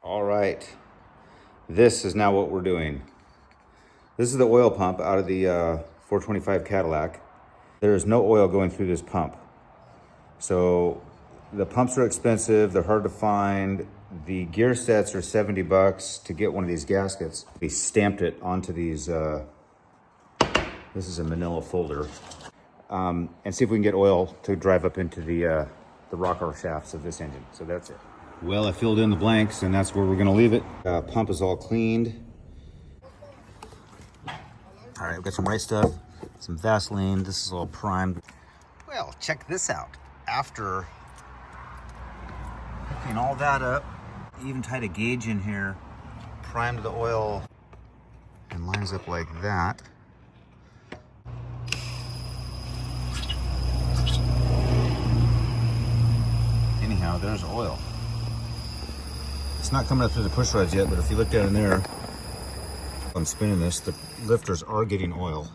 All right, this is now what we're doing. This is the oil pump out of the 425 Cadillac. There is no oil going through this pump. So the pumps are expensive, they're hard to find. The gear sets are $70 to get one of these gaskets. We stamped it onto these, this is a manila folder. And see if we can get oil to drive up into the rocker shafts of this engine. So that's it. Well, I filled in the blanks and that's where we're gonna leave it. Pump is all cleaned. All right, we've got some white stuff, some Vaseline. This is all primed. Well, check this out. After hooking all that up, even tied a gauge in here, primed the oil, and lines up like that. Anyhow, there's oil. It's not coming up through the push rods yet, but if you look down in there, I'm spinning this, the lifters are getting oil.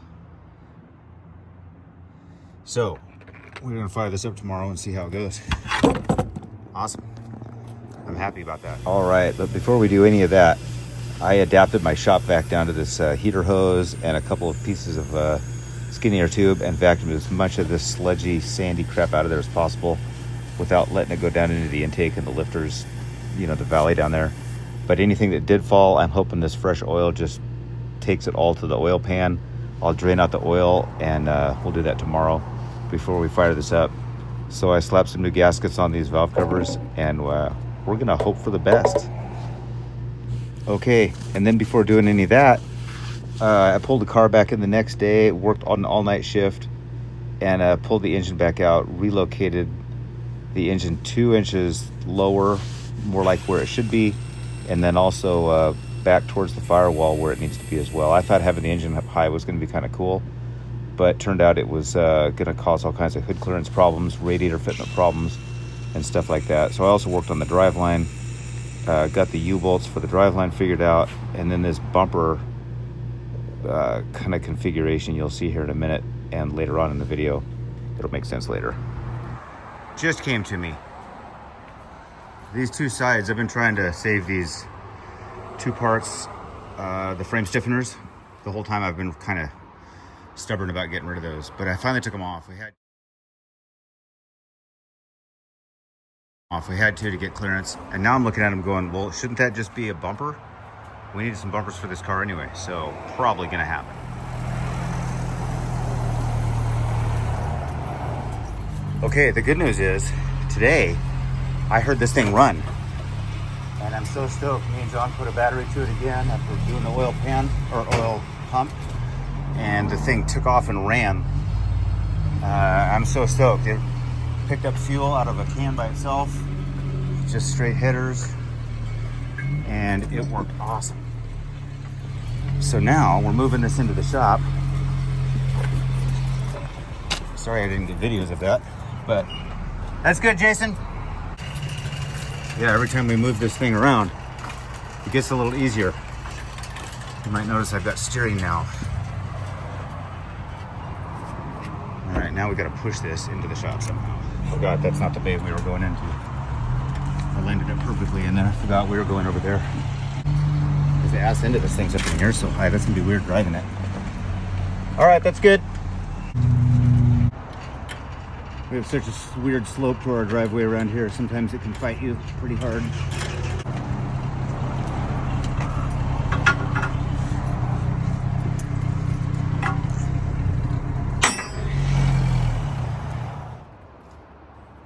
So, we're gonna fire this up tomorrow and see how it goes. Awesome. I'm happy about that. All right, but before we do any of that, I adapted my shop vac down to this heater hose and a couple of pieces of skinnier tube and vacuumed as much of this sludgy, sandy crap out of there as possible without letting it go down into the intake and the lifters, you know, the valley down there. But anything that did fall, I'm hoping this fresh oil just takes it all to the oil pan. I'll drain out the oil and we'll do that tomorrow before we fire this up. So I slapped some new gaskets on these valve covers and we're gonna hope for the best. Okay, and then before doing any of that, I pulled the car back in the next day, worked on an all-night shift, and pulled the engine back out, relocated the engine 2 inches lower, more like where it should be, and then also back towards the firewall where it needs to be as well. I thought having the engine up high was going to be kind of cool, but turned out it was going to cause all kinds of hood clearance problems, radiator fitment problems, and stuff like that. So I also worked on the driveline, got the U-bolts for the driveline figured out, and then this bumper kind of configuration you'll see here in a minute, and later on in the video. It'll make sense later. Just came to me. These two sides, I've been trying to save these two parts, the frame stiffeners. The whole time I've been kind of stubborn about getting rid of those, but I finally took them off. We had to get clearance, and now I'm looking at them going, well, shouldn't that just be a bumper? We needed some bumpers for this car anyway, so probably gonna happen. Okay, the good news is today I heard this thing run, and I'm so stoked. Me and John put a battery to it again after doing the oil pan or oil pump, and the thing took off and ran. I'm so stoked. It picked up fuel out of a can by itself, just straight headers, and it worked awesome. So now we're moving this into the shop. Sorry I didn't get videos of that, but that's good, Jason. Yeah, every time we move this thing around, it gets a little easier. You might notice I've got steering now. All right, now we got to push this into the shop somehow. Forgot that's not the bay we were going into. I landed it perfectly, and then I forgot we were going over there. Because the ass end of this thing's up in here so high, that's gonna be weird driving it. All right, that's good. We have such a weird slope to our driveway around here. Sometimes it can fight you pretty hard.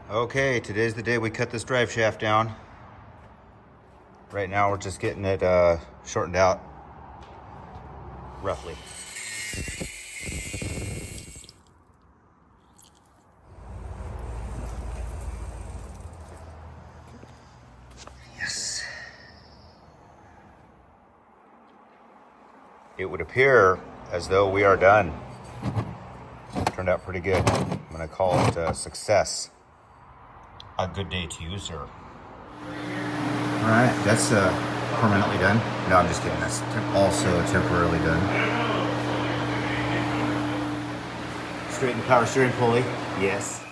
Okay, today's the day we cut this drive shaft down. Right now we're just getting it shortened out, roughly. Yes. It would appear as though we are done. Turned out pretty good. I'm gonna call it a success. A good day to you, sir. All right, that's permanently done. No, I'm just kidding. That's also temporarily done. Straighten the power steering pulley. Yes.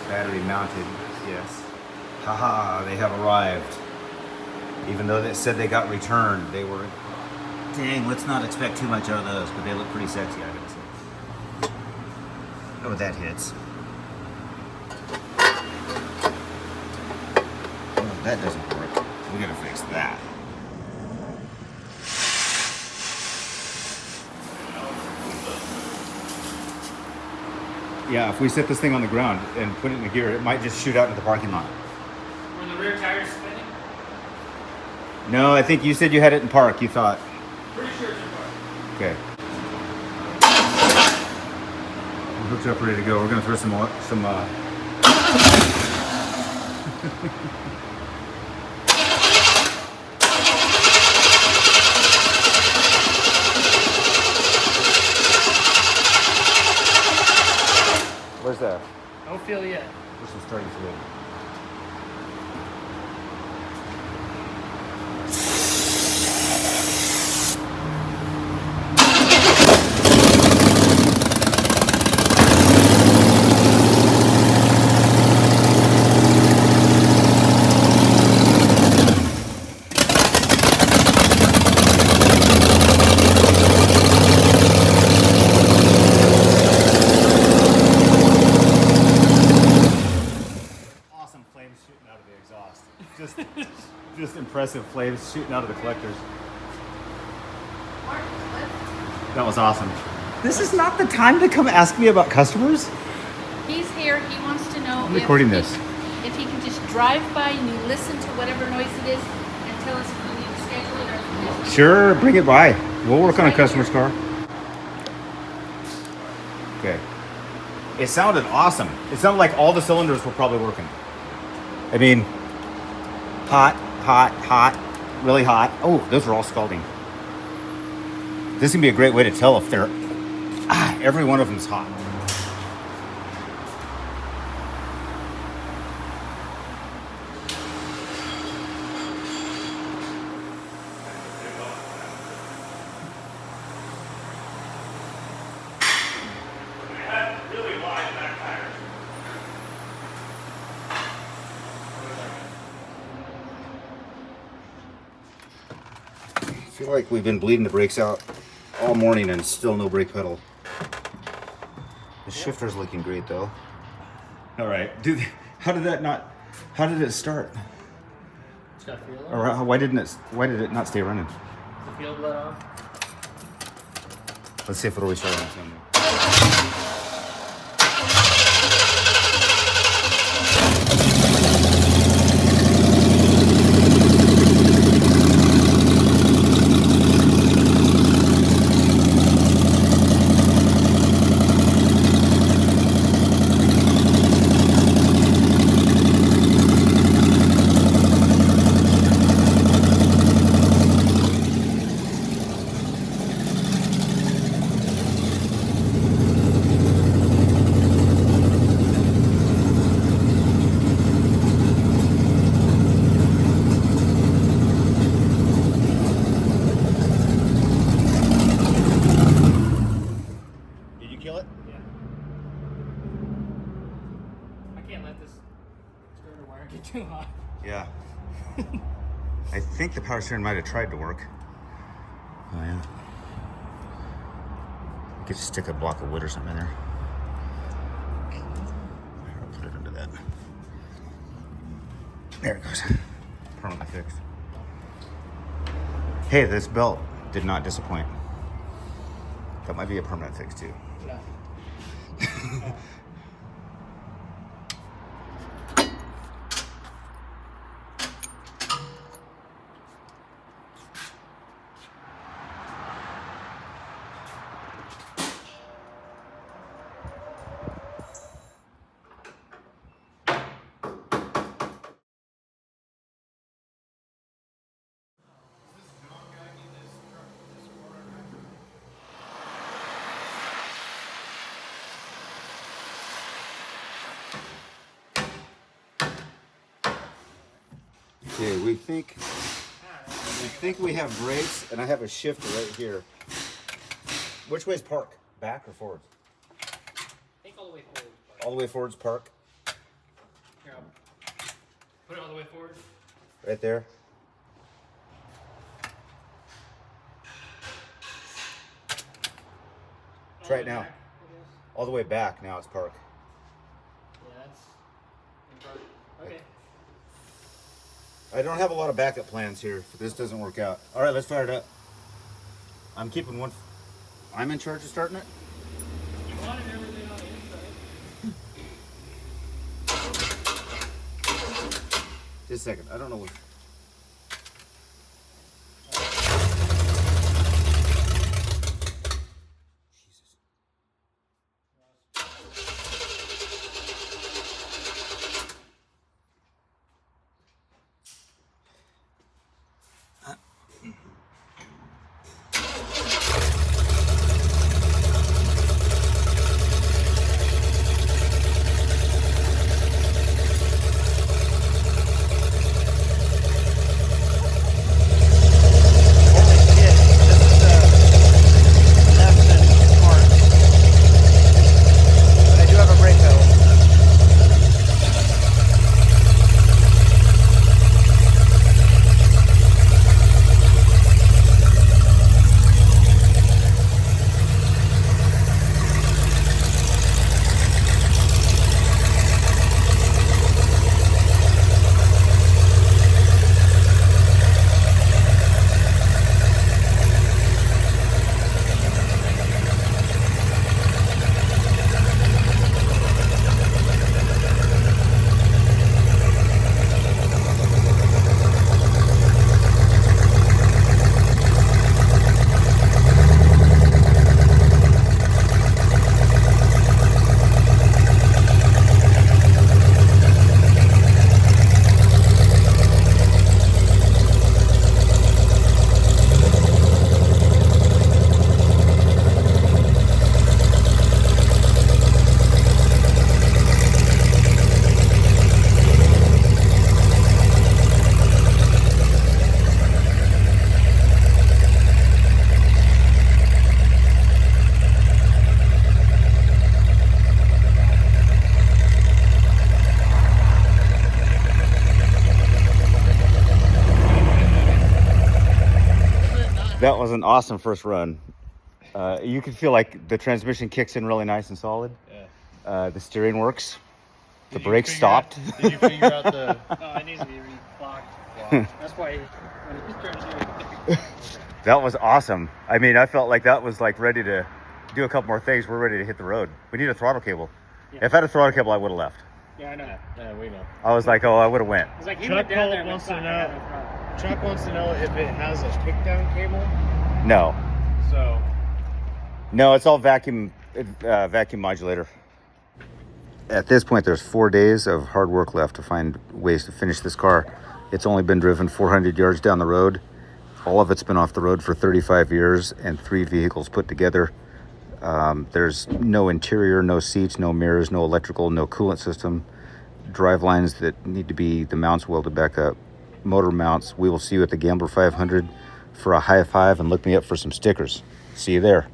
Battery mounted Yes. Haha, they have arrived. Even though they said they got returned, they were... Dang, let's not expect too much out of those, but they look pretty sexy, I gotta say. Oh, that hits. Oh, that doesn't work. We gotta fix that. Yeah, if we set this thing on the ground and put it in the gear, it might just shoot out into the parking lot. Were the rear tires spinning? No, I think you said you had it in park, you thought. Pretty sure it's in park. Okay. We're hooked up, ready to go. We're gonna throw some Where's that? No feel yet. Where's some starting fluid? Just impressive flames shooting out of the collectors. That was awesome. This is not the time to come ask me about customers. He's here. He wants to know I'm recording this. If he can just drive by and you listen to whatever noise it is and tell us if we need to schedule it or if we Sure, bring it by. We'll work on a customer's car. Okay. It sounded awesome. It sounded like all the cylinders were probably working. I mean, hot, hot, hot, really hot. Oh, those are all scalding. This can be a great way to tell if they're, every one of them's hot. I feel like we've been bleeding the brakes out all morning and still no brake pedal. The shifter's looking great though. All right, dude, how did it start? It's got fuel on. Or why did it not stay running? The fuel bled off. Let's see if it'll restart on its own. Too hot. Yeah. I think the power steering might have tried to work. Oh yeah. You could just stick a block of wood or something in there. I'll put it under that. There it goes. Permanently fixed. Hey, this belt did not disappoint. That might be a permanent fix too. Yeah. Okay, we think we have brakes, and I have a shifter right here. Which way's park? Back or forward? I think all the way forward. All the way forward's park. Here, Put it all the way forward. Right there. Try it now. Back, All the way back. Now it's park. yeah, that's in park. Okay. I don't have a lot of backup plans here if this doesn't work out. All right, let's fire it up. I'm keeping one. I'm in charge of starting it. You wanted everything on the inside. Just a second. I don't know what. Jesus. That was an awesome first run. You can feel like the transmission kicks in really nice and solid. Yeah. The steering works. The Did you brakes figure stopped. out- Did you figure out the? No, it needs to be re-blocked. That's why when he turns here. That was awesome. I mean, I felt like that was like ready to do a couple more things. We're ready to hit the road. We need a throttle cable. Yeah. If I had a throttle cable, I would have left. Yeah, I know. Yeah, we know. I was like, oh, I would have went. It's like he Chuck went down Bolt there and wants to went, know- "I got no problem." Chuck wants to know if it has a kickdown cable. No, So no, it's all vacuum modulator. At this point, there's 4 days of hard work left to find ways to finish this car. It's only been driven 400 yards down the road. All of it's been off the road for 35 years and 3 vehicles put together. There's no interior, no seats, no mirrors, no electrical, no coolant system. Drive lines that need to be the mounts welded back up. Motor mounts. We will see you at the Gambler 500 for a high five and look me up for some stickers. See you there.